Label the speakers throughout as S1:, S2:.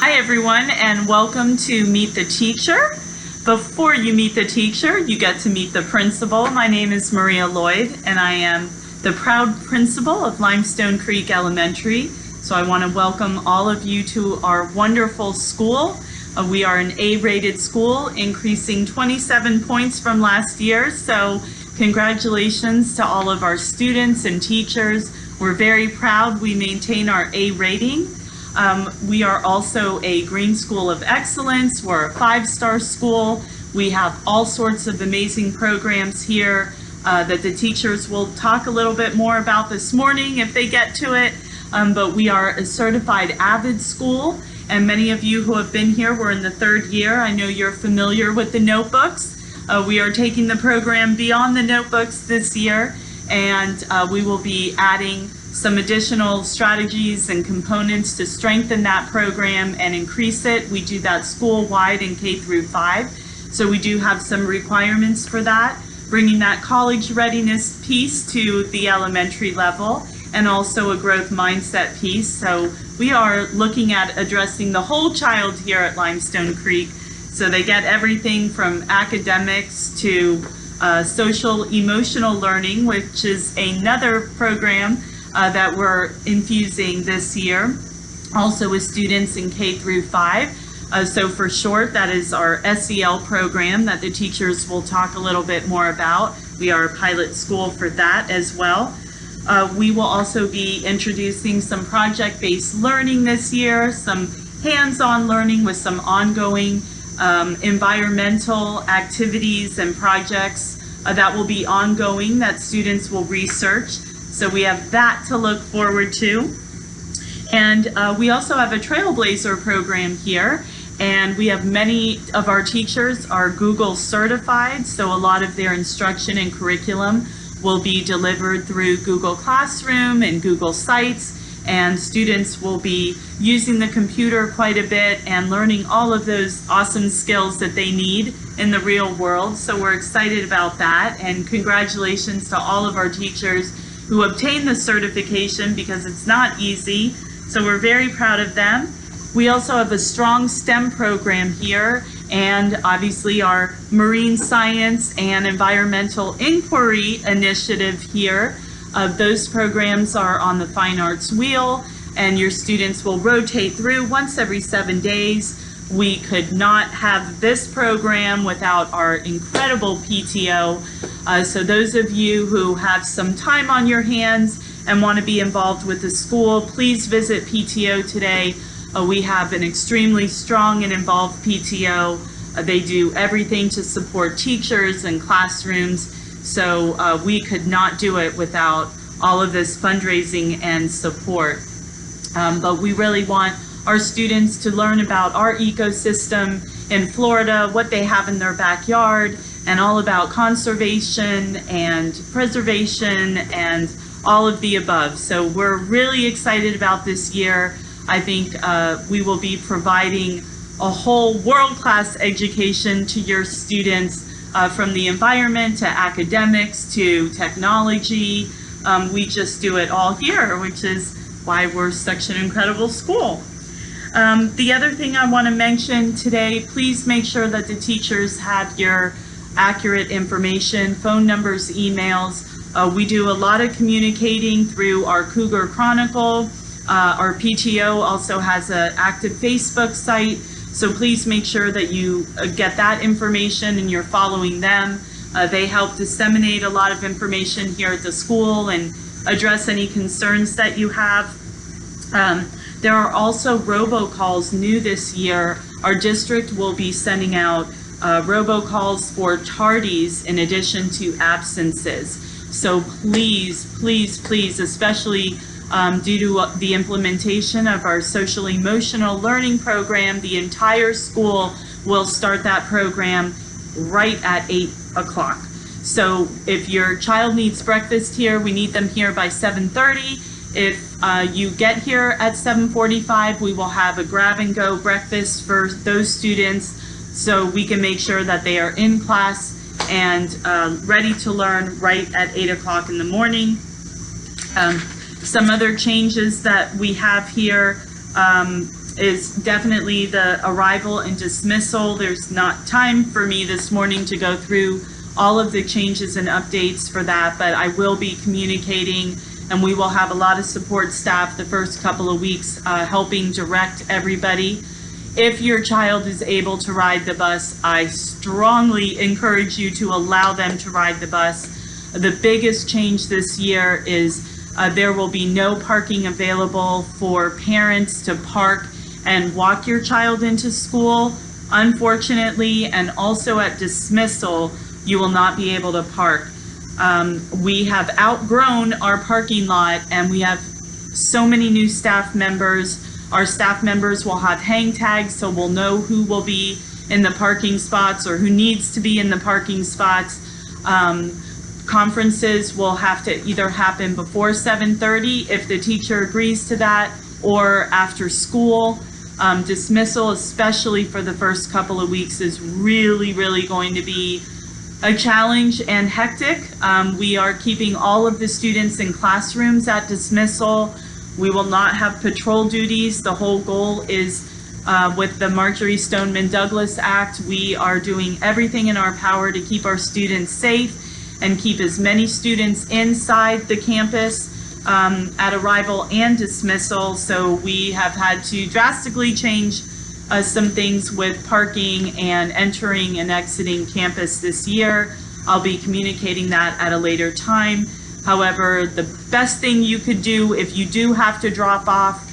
S1: Hi everyone, and welcome to Meet the Teacher. Before you meet the teacher, you get to meet the principal. My name is Maria Lloyd, and I am the proud principal of Limestone Creek Elementary. So I want to welcome all of you to our wonderful school. We are an A-rated school, increasing 27 points from last year. So congratulations to all of our students and teachers. We're very proud we maintain our A rating. We are also a Green School of Excellence. We're a 5-star school. We have all sorts of amazing programs here that the teachers will talk a little bit more about this morning if they get to it. But we are a certified AVID school, and many of you who have been here, we're in the 3rd year. I know you're familiar with the notebooks. We are taking the program beyond the notebooks this year, and we will be adding some additional strategies and components to strengthen that program and increase it. We do that school-wide in K through 5. So we do have some requirements for that, bringing that college readiness piece to the elementary level and also a growth mindset piece. So we are looking at addressing the whole child here at Limestone Creek. So they get everything from academics to social emotional learning, which is another program that we're infusing this year, also with students in K through 5. So for short, that is our SEL program that the teachers will talk a little bit more about. We are a pilot school for that as well. We will also be introducing some project-based learning this year, some hands-on learning with some ongoing environmental activities and projects that will be ongoing that students will research. So we have that to look forward to. And we also have a Trailblazer program here, and we have many of our teachers are Google certified, so a lot of their instruction and curriculum will be delivered through Google Classroom and Google Sites, and students will be using the computer quite a bit and learning all of those awesome skills that they need in the real world. So we're excited about that, and congratulations to all of our teachers who obtain the certification, because it's not easy. So we're very proud of them. We also have a strong STEM program here, and obviously our marine science and environmental inquiry initiative here. Those programs are on the Fine Arts Wheel, and your students will rotate through once every 7 days. We could not have this program without our incredible PTO. So those of you who have some time on your hands and want to be involved with the school, please visit PTO today. We have an extremely strong and involved PTO. They do everything to support teachers and classrooms. So we could not do it without all of this fundraising and support. But we really want our students to learn about our ecosystem in Florida, what they have in their backyard, and all about conservation and preservation and all of the above. So we're really excited about this year. I think we will be providing a whole world-class education to your students, from the environment to academics to technology. We just do it all here, which is why we're such an incredible school. The other thing I want to mention today, please make sure that the teachers have your accurate information, phone numbers, emails. We do a lot of communicating through our Cougar Chronicle. Our PTO also has an active Facebook site, so please make sure that you get that information and you're following them. They help disseminate a lot of information here at the school and address any concerns that you have. There are also robocalls new this year. Our district will be sending out robocalls for tardies in addition to absences. So please, please, please, especially due to the implementation of our social emotional learning program, the entire school will start that program right at 8 o'clock. So if your child needs breakfast here, we need them here by 7:30. If you get here at 7:45, we will have a grab and go breakfast for those students so we can make sure that they are in class and ready to learn right at 8 o'clock in the morning. Some other changes that we have here is definitely the arrival and dismissal. There's not time for me this morning to go through all of the changes and updates for that, but I will be communicating, and we will have a lot of support staff the first couple of weeks helping direct everybody. If your child is able to ride the bus, I strongly encourage you to allow them to ride the bus. The biggest change this year is there will be no parking available for parents to park and walk your child into school, unfortunately, and also at dismissal, you will not be able to park. We have outgrown our parking lot, and we have so many new staff members. Our staff members will have hang tags, so we'll know who will be in the parking spots or who needs to be in the parking spots. Conferences will have to either happen before 7:30 if the teacher agrees to that, or after school. Dismissal, especially for the first couple of weeks, is really going to be a challenge and hectic. We are keeping all of the students in classrooms at dismissal. We will not have patrol duties. The whole goal is with the Marjory Stoneman Douglas Act, we are doing everything in our power to keep our students safe and keep as many students inside the campus at arrival and dismissal. So we have had to drastically change some things with parking and entering and exiting campus this year. I'll be communicating that at a later time. However, the best thing you could do if you do have to drop off,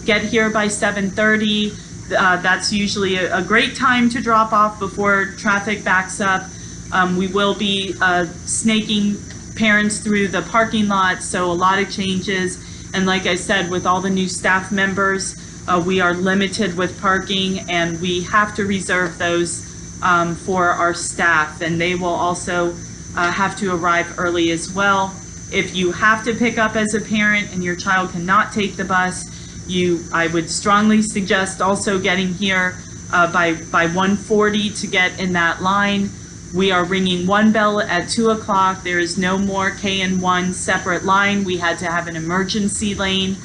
S1: get here by 7:30. That's usually a great time to drop off before traffic backs up. We will be snaking parents through the parking lot, so a lot of changes. And like I said, with all the new staff members, we are limited with parking, and we have to reserve those for our staff, and they will also have to arrive early as well. If you have to pick up as a parent and your child cannot take the bus, I would strongly suggest also getting here by 1:40 to get in that line. We are ringing one bell at 2 o'clock. There is no more KN1 separate line. We had to have an emergency lane,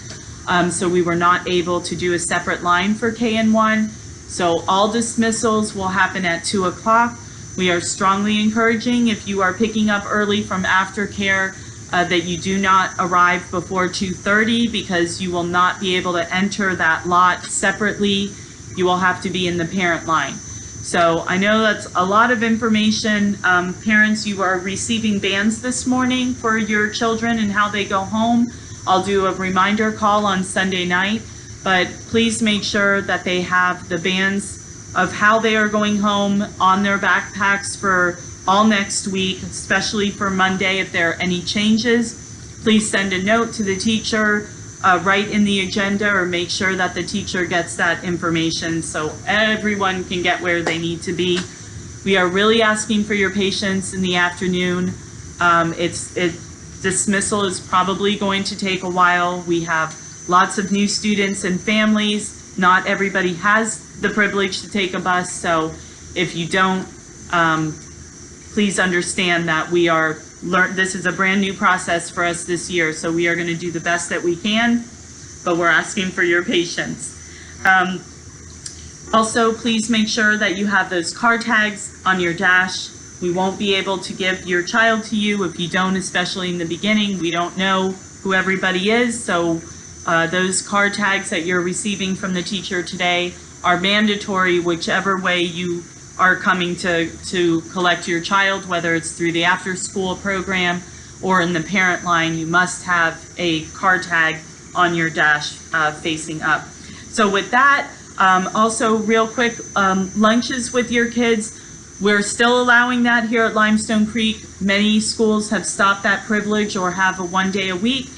S1: so we were not able to do a separate line for KN1. So all dismissals will happen at 2 o'clock. We are strongly encouraging, if you are picking up early from aftercare, that you do not arrive before 2:30, because you will not be able to enter that lot separately. You will have to be in the parent line. So I know that's a lot of information. Parents, you are receiving bands this morning for your children and how they go home. I'll do a reminder call on Sunday night, but please make sure that they have the bands of how they are going home on their backpacks for all next week, especially for Monday. If there are any changes, please send a note to the teacher, write in the agenda, or make sure that the teacher gets that information so everyone can get where they need to be. We are really asking for your patience in the afternoon. Dismissal is probably going to take a while. We have lots of new students and families. Not everybody has the privilege to take a bus, so if you don't, please understand that this is a brand new process for us this year, so we are going to do the best that we can, but we're asking for your patience. Also, please make sure that you have those car tags on your dash. We won't be able to give your child to you if you don't, especially in the beginning. We don't know who everybody is, so those car tags that you're receiving from the teacher today are mandatory whichever way you are coming to collect your child, whether it's through the after-school program or in the parent line. You must have a car tag on your dash facing up. So with that, also real quick, lunches with your kids. We're still allowing that here at Limestone Creek. Many schools have stopped that privilege or have a 1 day a week.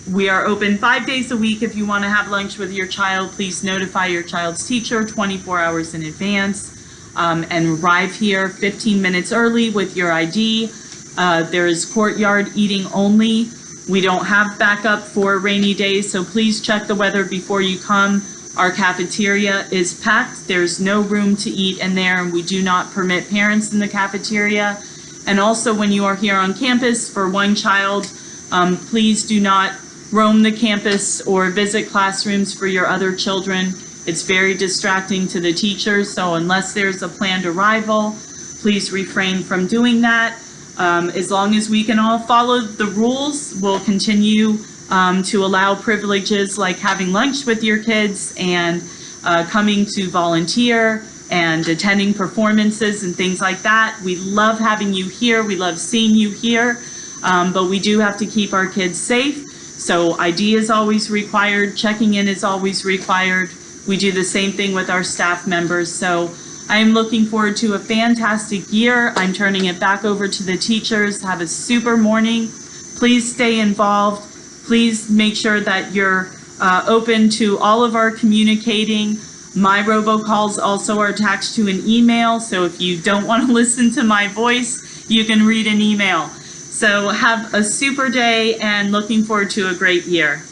S1: We are open 5 days a week. If you want to have lunch with your child, please notify your child's teacher 24 hours in advance. And arrive here 15 minutes early with your ID. There is courtyard eating only. We don't have backup for rainy days, so please check the weather before you come. Our cafeteria is packed. There's no room to eat in there, and we do not permit parents in the cafeteria. And also, when you are here on campus for one child, please do not roam the campus or visit classrooms for your other children. It's very distracting to the teachers, so unless there's a planned arrival, please refrain from doing that. As long as we can all follow the rules, we'll continue to allow privileges like having lunch with your kids and coming to volunteer and attending performances and things like that. We love having you here. We love seeing you here, but we do have to keep our kids safe. So ID is always required. Checking in is always required. We do the same thing with our staff members. So I am looking forward to a fantastic year. I'm turning it back over to the teachers. Have a super morning. Please stay involved. Please make sure that you're open to all of our communicating. My robocalls also are attached to an email, so if you don't want to listen to my voice, you can read an email. So have a super day and looking forward to a great year.